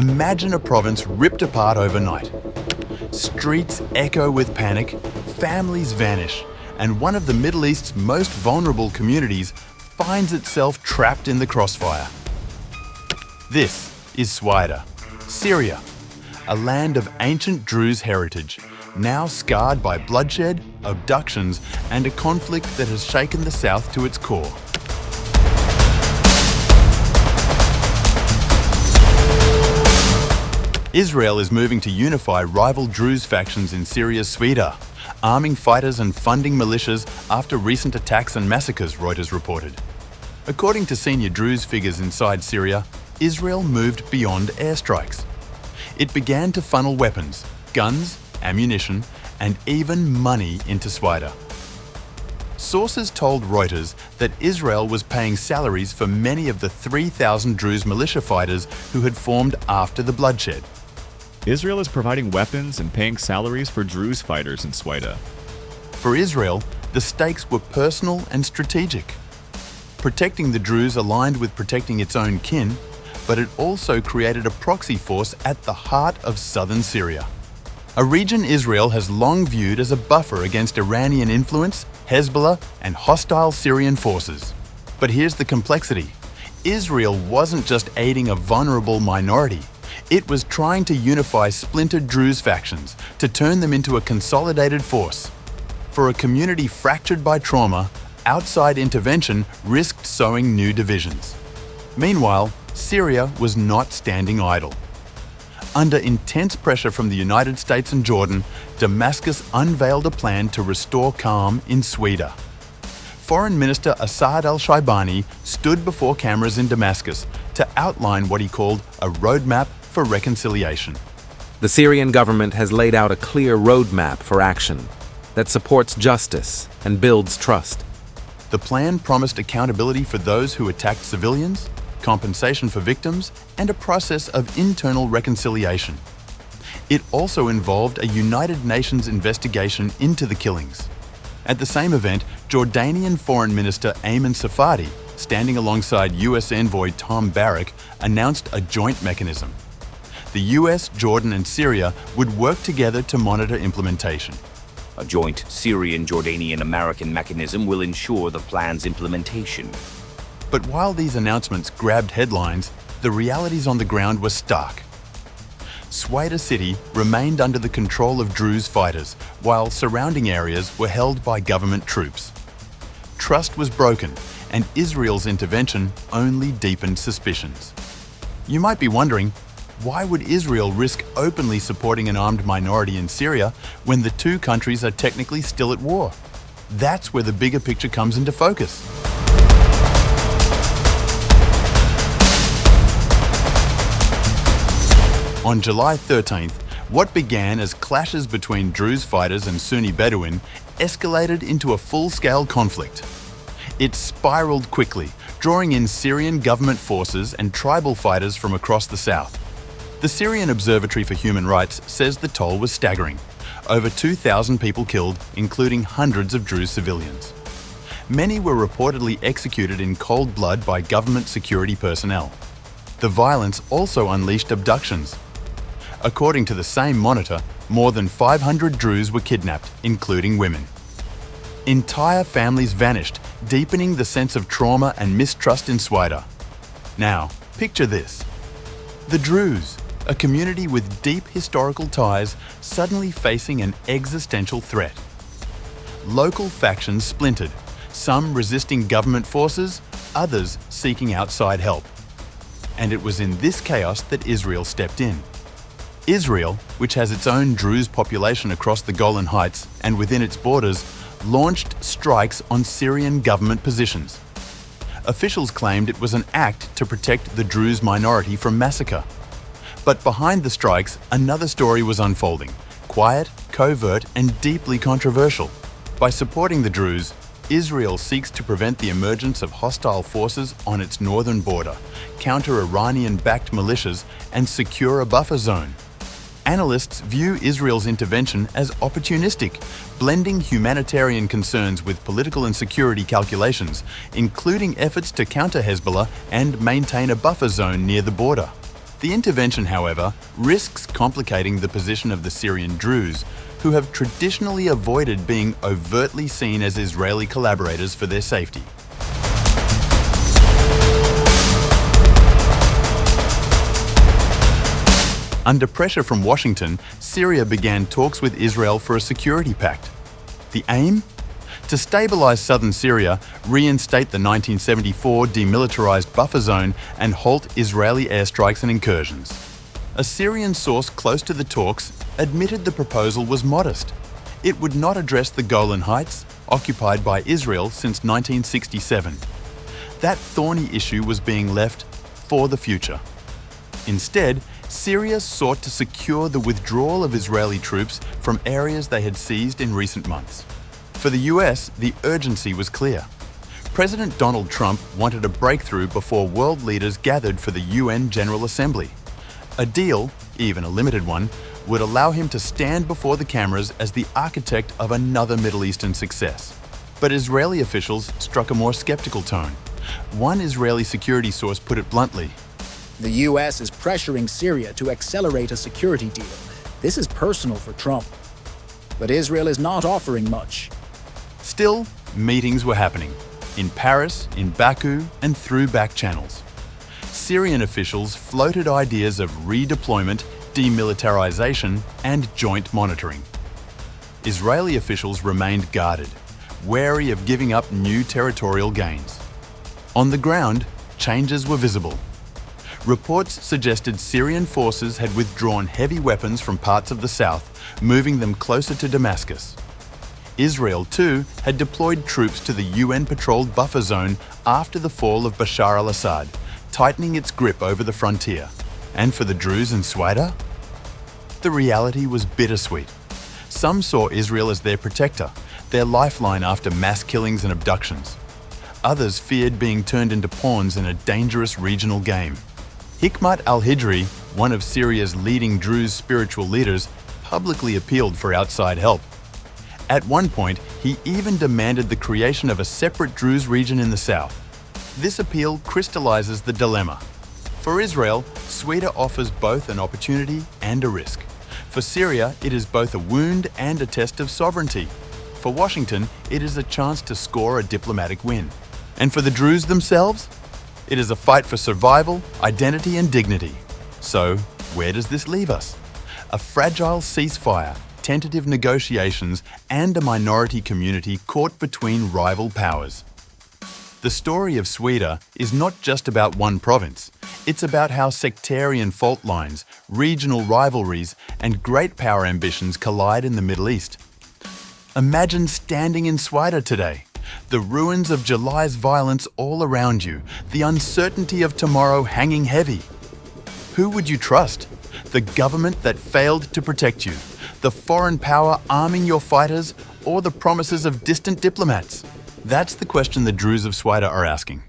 Imagine a province ripped apart overnight. Streets echo with panic, families vanish, and one of the Middle East's most vulnerable communities finds itself trapped in the crossfire. This is Sweida, Syria, a land of ancient Druze heritage, now scarred by bloodshed, abductions, and a conflict that has shaken the south to its core. Israel is moving to unify rival Druze factions in Syria's Sweida, arming fighters and funding militias after recent attacks and massacres, Reuters reported. According to senior Druze figures inside Syria, Israel moved beyond airstrikes. It began to funnel weapons, guns, ammunition, and even money into Sweida. Sources told Reuters that Israel was paying salaries for many of the 3,000 Druze militia fighters who had formed after the bloodshed. Israel is providing weapons and paying salaries for Druze fighters in Sweida. For Israel, the stakes were personal and strategic. Protecting the Druze aligned with protecting its own kin, but it also created a proxy force at the heart of southern Syria. A region Israel has long viewed as a buffer against Iranian influence, Hezbollah, and hostile Syrian forces. But here's the complexity. Israel wasn't just aiding a vulnerable minority. It was trying to unify splintered Druze factions to turn them into a consolidated force. For a community fractured by trauma, outside intervention risked sowing new divisions. Meanwhile, Syria was not standing idle. Under intense pressure from the United States and Jordan, Damascus unveiled a plan to restore calm in Sweida. Foreign Minister Asad al-Shaibani stood before cameras in Damascus to outline what he called a roadmap for reconciliation. The Syrian government has laid out a clear roadmap for action that supports justice and builds trust. The plan promised accountability for those who attacked civilians, compensation for victims, and a process of internal reconciliation. It also involved a United Nations investigation into the killings. At the same event, Jordanian Foreign Minister Ayman Safadi, standing alongside US envoy Tom Barrack, announced a joint mechanism. The US, Jordan, and Syria would work together to monitor implementation. A joint Syrian-Jordanian-American mechanism will ensure the plan's implementation. But while these announcements grabbed headlines, the realities on the ground were stark. Sweida city remained under the control of Druze fighters, while surrounding areas were held by government troops. Trust was broken, and Israel's intervention only deepened suspicions. You might be wondering, why would Israel risk openly supporting an armed minority in Syria when the two countries are technically still at war? That's where the bigger picture comes into focus. On July 13th, what began as clashes between Druze fighters and Sunni Bedouin escalated into a full-scale conflict. It spiraled quickly, drawing in Syrian government forces and tribal fighters from across the south. The Syrian Observatory for Human Rights says the toll was staggering. Over 2,000 people killed, including hundreds of Druze civilians. Many were reportedly executed in cold blood by government security personnel. The violence also unleashed abductions. According to the same monitor, more than 500 Druze were kidnapped, including women. Entire families vanished, deepening the sense of trauma and mistrust in Sweida. Now, picture this. The Druze, a community with deep historical ties, suddenly facing an existential threat. Local factions splintered, some resisting government forces, others seeking outside help. And it was in this chaos that Israel stepped in. Israel, which has its own Druze population across the Golan Heights and within its borders, launched strikes on Syrian government positions. Officials claimed it was an act to protect the Druze minority from massacre. But behind the strikes, another story was unfolding, quiet, covert, and deeply controversial. By supporting the Druze, Israel seeks to prevent the emergence of hostile forces on its northern border, counter Iranian-backed militias, and secure a buffer zone. Analysts view Israel's intervention as opportunistic, blending humanitarian concerns with political and security calculations, including efforts to counter Hezbollah and maintain a buffer zone near the border. The intervention, however, risks complicating the position of the Syrian Druze, who have traditionally avoided being overtly seen as Israeli collaborators for their safety. Under pressure from Washington, Syria began talks with Israel for a security pact. The aim? To stabilise southern Syria, reinstate the 1974 demilitarised buffer zone and halt Israeli airstrikes and incursions. A Syrian source close to the talks admitted the proposal was modest. It would not address the Golan Heights, occupied by Israel since 1967. That thorny issue was being left for the future. Instead, Syria sought to secure the withdrawal of Israeli troops from areas they had seized in recent months. For the US, the urgency was clear. President Donald Trump wanted a breakthrough before world leaders gathered for the UN General Assembly. A deal, even a limited one, would allow him to stand before the cameras as the architect of another Middle Eastern success. But Israeli officials struck a more skeptical tone. One Israeli security source put it bluntly: The US is pressuring Syria to accelerate a security deal. This is personal for Trump. But Israel is not offering much. Still, meetings were happening. In Paris, in Baku, and through back channels. Syrian officials floated ideas of redeployment, demilitarization, and joint monitoring. Israeli officials remained guarded, wary of giving up new territorial gains. On the ground, changes were visible. Reports suggested Syrian forces had withdrawn heavy weapons from parts of the south, moving them closer to Damascus. Israel, too, had deployed troops to the UN-patrolled buffer zone after the fall of Bashar al-Assad, tightening its grip over the frontier. And for the Druze in Sweida? The reality was bittersweet. Some saw Israel as their protector, their lifeline after mass killings and abductions. Others feared being turned into pawns in a dangerous regional game. Hikmat al-Hijri, one of Syria's leading Druze spiritual leaders, publicly appealed for outside help. At one point, he even demanded the creation of a separate Druze region in the south. This appeal crystallizes the dilemma. For Israel, Sweida offers both an opportunity and a risk. For Syria, it is both a wound and a test of sovereignty. For Washington, it is a chance to score a diplomatic win. And for the Druze themselves, it is a fight for survival, identity, and dignity. So, where does this leave us? A fragile ceasefire, tentative negotiations, and a minority community caught between rival powers. The story of Sweida is not just about one province. It's about how sectarian fault lines, regional rivalries, and great power ambitions collide in the Middle East. Imagine standing in Sweida today. The ruins of July's violence all around you, the uncertainty of tomorrow hanging heavy. Who would you trust? The government that failed to protect you, the foreign power arming your fighters, or the promises of distant diplomats? That's the question the Druze of Sweida are asking.